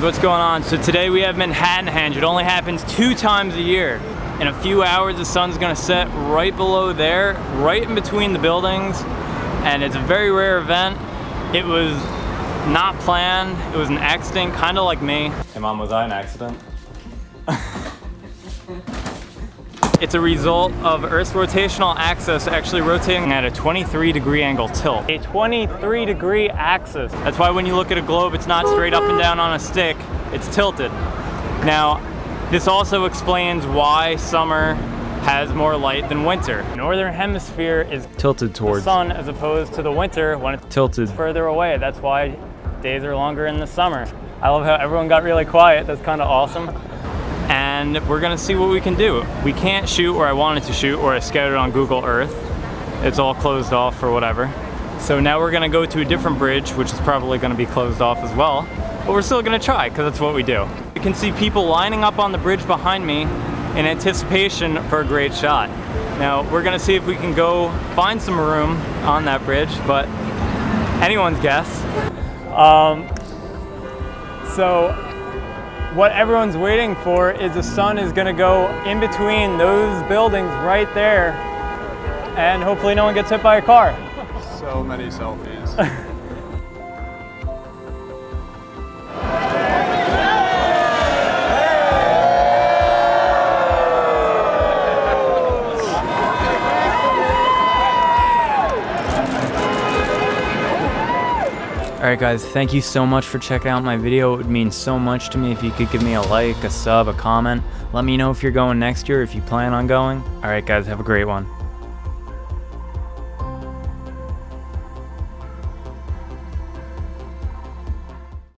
what's going on? So today we have Manhattanhinge. It only happens 2 times a year. In a few hours the sun's gonna set right below there, right in between the buildings, and it's a very rare event. It was not planned, it was an accident, kind of like me. Hey Mom, was I an accident? It's a result of Earth's rotational axis actually rotating at a 23-degree angle tilt. A 23-degree axis. That's why when you look at a globe, it's not straight up and down on a stick, it's tilted. Now, this also explains why summer has more light than winter. The northern hemisphere is tilted towards the sun as opposed to the winter when it's tilted further away. That's why days are longer in the summer. I love how everyone got really quiet. That's kind of awesome. And we're gonna see what we can do. We can't shoot where I wanted to shoot, or I scouted on Google Earth. It's all closed off or whatever. So now we're gonna go to a different bridge, which is probably gonna be closed off as well. But we're still gonna try, because that's what we do. You can see people lining up on the bridge behind me in anticipation for a great shot. Now, we're gonna see if we can go find some room on that bridge, but anyone's guess. So what everyone's waiting for is the sun is gonna go in between those buildings right there, and hopefully no one gets hit by a car. So many selfies. Alright guys, thank you so much for checking out my video. It would mean so much to me if you could give me a like, a sub, a comment. Let me know if you're going next year, if you plan on going. Alright guys, have a great one.